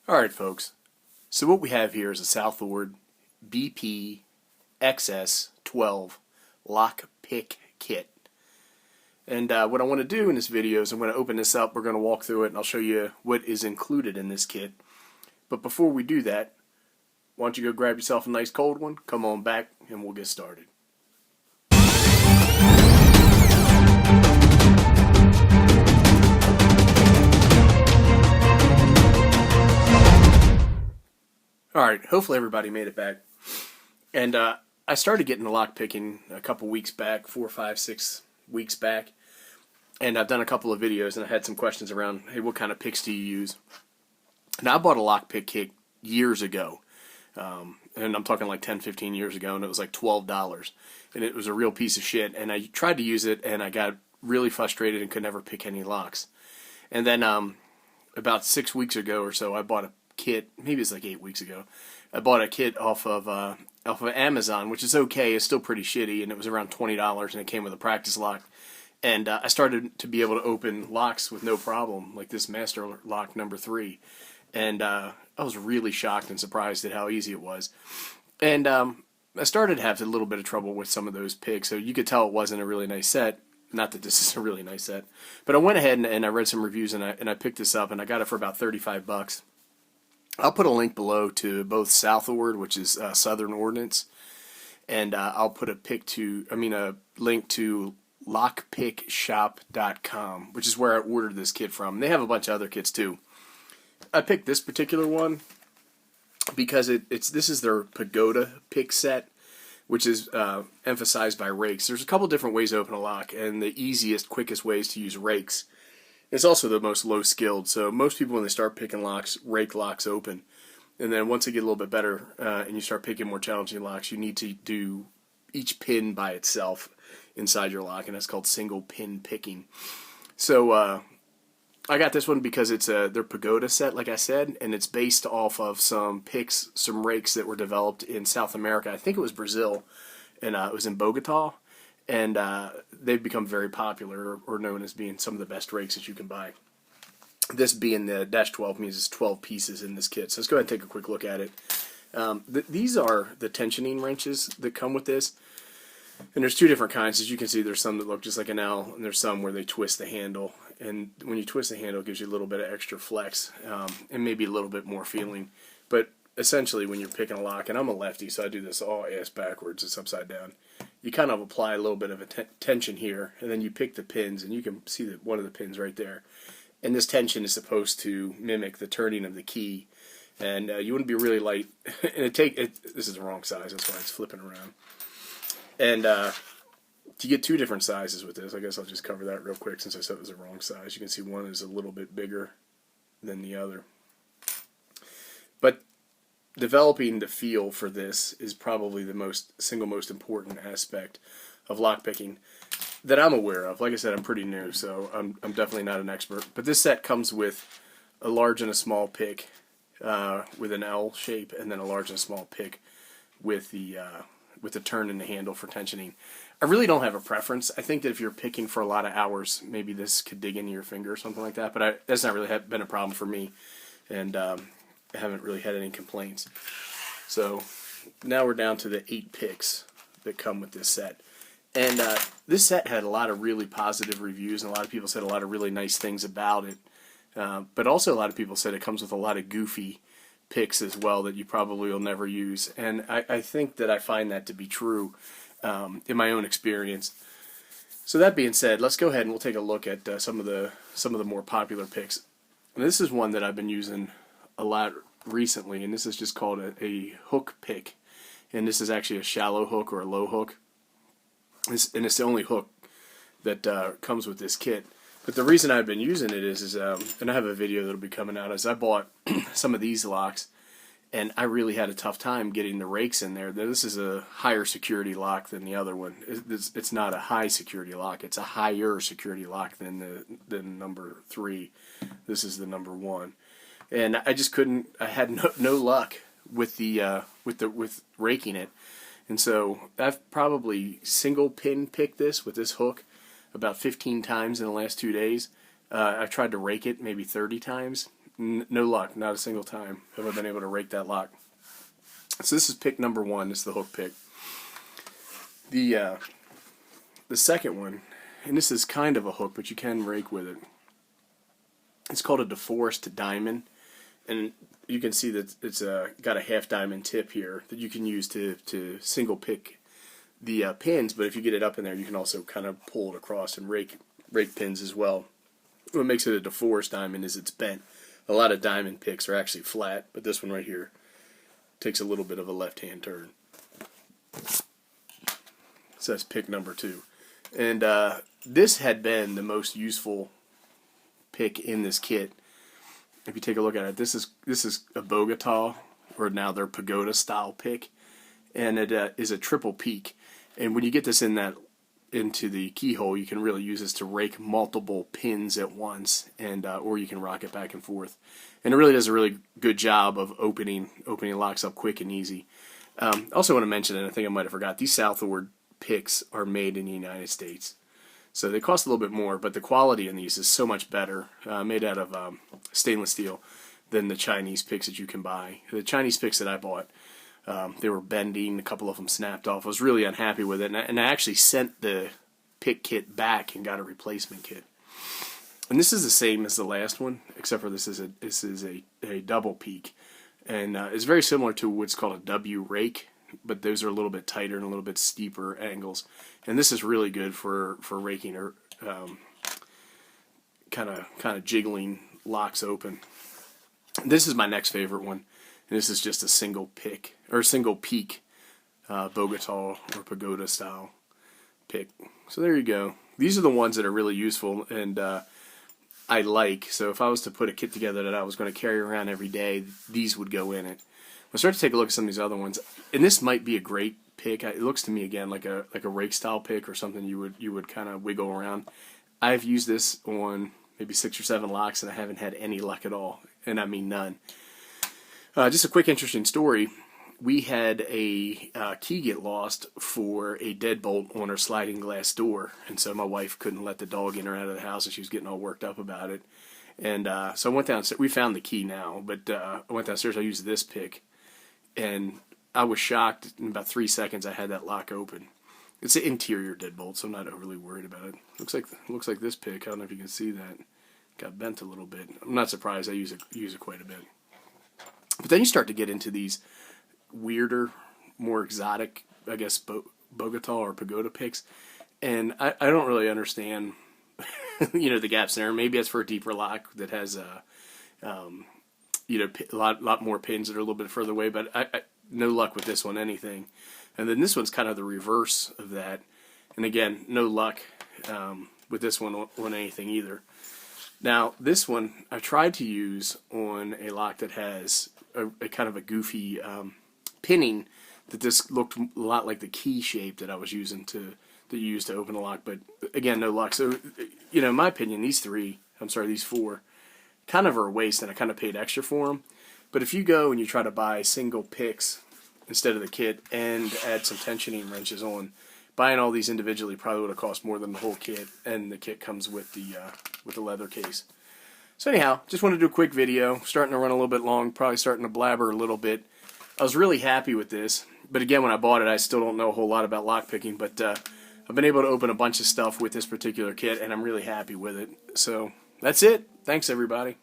Alright folks, so what we have here is a SouthOrd BPXS-12 Lock Pick Kit. And what I want to do in this video is I'm going to open this up, we're going to walk through it, and I'll show you what is included in this kit. But before we do that, why don't you go grab yourself a nice cold one, come on back, and we'll get started. Alright, hopefully everybody made it back. And I started getting the lock picking a couple weeks back, 4, 5, 6 weeks back. And I've done a couple of videos and I had some questions around, hey, what kind of picks do you use? Now I bought a lock pick kit years ago. And I'm talking like 10, 15 years ago, and it was like $12. And it was a real piece of shit. And I tried to use it and I got really frustrated and could never pick any locks. And then about 6 weeks ago or so, I bought a kit, maybe it's like 8 weeks ago. I bought a kit off of Amazon, which is okay. It's still pretty shitty, and it was around $20, and it came with a practice lock. And I started to be able to open locks with no problem, like this master lock number 3. And I was really shocked and surprised at how easy it was. And I started to have a little bit of trouble with some of those picks, so you could tell it wasn't a really nice set. Not that this is a really nice set, but I went ahead and I read some reviews, and I picked this up, and I got it for about 35 bucks. I'll put a link below to both SouthOrd, which is Southern Ordnance, and I'll put a link to lockpickshop.com, which is where I ordered this kit from. They have a bunch of other kits too. I picked this particular one because this is their Pagoda pick set, which is emphasized by rakes. There's a couple different ways to open a lock, and the easiest, quickest ways to use rakes. It's also the most low-skilled, so most people when they start picking locks, rake locks open. And then once they get a little bit better and you start picking more challenging locks, you need to do each pin by itself inside your lock, and that's called single pin picking. So I got this one because it's their Pagoda set, like I said, and it's based off of some picks, some rakes that were developed in South America. I think it was Brazil, and it was in Bogota. And they've become very popular, or known as being some of the best rakes that you can buy. This being the -12 means it's 12 pieces in this kit. So let's go ahead and take a quick look at it. These are the tensioning wrenches that come with this. And there's two different kinds. As you can see, there's some that look just like an L, and there's some where they twist the handle. And when you twist the handle, it gives you a little bit of extra flex and maybe a little bit more feeling. But essentially, when you're picking a lock, and I'm a lefty, so I do this all ass backwards, it's upside down. You kind of apply a little bit of a tension here, and then you pick the pins, and you can see that one of the pins right there. And this tension is supposed to mimic the turning of the key, and you want to be really light. And this is the wrong size, that's why it's flipping around. And to get two different sizes with this, I guess I'll just cover that real quick since I said it was the wrong size. You can see one is a little bit bigger than the other. But developing the feel for this is probably the single most important aspect of lockpicking that I'm aware of. Like I said, I'm pretty new, so I'm definitely not an expert. But this set comes with a large and a small pick with an L shape, and then a large and a small pick with the turn in the handle for tensioning. I really don't have a preference. I think that if you're picking for a lot of hours, maybe this could dig into your finger or something like that. But that's not really been a problem for me, and I haven't really had any complaints. So now we're down to the 8 picks that come with this set. And this set had a lot of really positive reviews, and a lot of people said a lot of really nice things about it. But also a lot of people said it comes with a lot of goofy picks as well that you probably will never use. And I think that I find that to be true in my own experience. So that being said, let's go ahead and we'll take a look at some of the more popular picks. And this is one that I've been using a lot recently, and this is just called a hook pick, and this is actually a shallow hook or a low hook, and it's the only hook that comes with this kit. But the reason I've been using it is and I have a video that'll be coming out, is I bought some of these locks, and I really had a tough time getting the rakes in there. This is a higher security lock than the other one. It's not a high security lock, it's a higher security lock than number 3. This is the number 1. And I just couldn't. I had no luck with raking it, and so I've probably single pin picked this with this hook about 15 times in the last 2 days. I've tried to rake it maybe 30 times, no luck. Not a single time have I been able to rake that lock. So this is pick number 1. This is the hook pick. The second one, and this is kind of a hook, but you can rake with it. It's called a deforced diamond, and you can see that it's got a half diamond tip here that you can use to single pick the pins. But if you get it up in there, you can also kind of pull it across and rake pins as well. What makes it a deforced diamond is it's bent. A lot of diamond picks are actually flat, but this one right here takes a little bit of a left-hand turn. So that's pick number 2. And this had been the most useful pick in this kit. If you take a look at it, this is a Bogota, or now their Pagoda style pick, and it is a triple peak. And when you get this into the keyhole, you can really use this to rake multiple pins at once, and or you can rock it back and forth. And it really does a really good job of opening locks up quick and easy. Also want to mention, and I think I might have forgot, these SouthOrd picks are made in the United States. So they cost a little bit more, but the quality in these is so much better, made out of stainless steel, than the Chinese picks that you can buy. The Chinese picks that I bought, they were bending, a couple of them snapped off. I was really unhappy with it, and I actually sent the pick kit back and got a replacement kit. And this is the same as the last one, except for this is a double peak. And it's very similar to what's called a W rake, but those are a little bit tighter and a little bit steeper angles. And this is really good for raking or kind of jiggling locks open. This is my next favorite one. And this is just a single pick or single peak Bogota or Pagoda style pick. So there you go. These are the ones that are really useful and I like. So if I was to put a kit together that I was going to carry around every day, these would go in it. We'll start to take a look at some of these other ones, and this might be a great pick. It looks to me again like a rake style pick or something you would kind of wiggle around. I've used this on maybe 6 or 7 locks, and I haven't had any luck at all, and I mean none. Just a quick interesting story. We had a key get lost for a deadbolt on our sliding glass door, and so my wife couldn't let the dog in or out of the house, and she was getting all worked up about it. And so I went downstairs. We found the key now, but I went downstairs. I used this pick, and I was shocked. In about 3 seconds, I had that lock open. It's an interior deadbolt, so I'm not overly worried about it. Looks like this pick. I don't know if you can see that. Got bent a little bit. I'm not surprised. I use it quite a bit. But then you start to get into these weirder, more exotic, I guess, Bogota or Pagoda picks, and I don't really understand, the gaps there. Maybe it's for a deeper lock that has a lot more pins that are a little bit further away. But I no luck with this one, anything. And then this one's kind of the reverse of that. And again, no luck with this one on anything either. Now, this one I tried to use on a lock that has a kind of a goofy pinning that this looked a lot like the key shape that I was using to use to open a lock, but again, no luck. So, in my opinion, these 4 kind of are a waste, and I kind of paid extra for them. But if you go and you try to buy single picks instead of the kit and add some tensioning wrenches on, buying all these individually probably would have cost more than the whole kit, and the kit comes with the leather case. So anyhow, just wanted to do a quick video, starting to run a little bit long, probably starting to blabber a little bit. I was really happy with this, but again, when I bought it, I still don't know a whole lot about lock picking, but I've been able to open a bunch of stuff with this particular kit, and I'm really happy with it. So that's it. Thanks, everybody.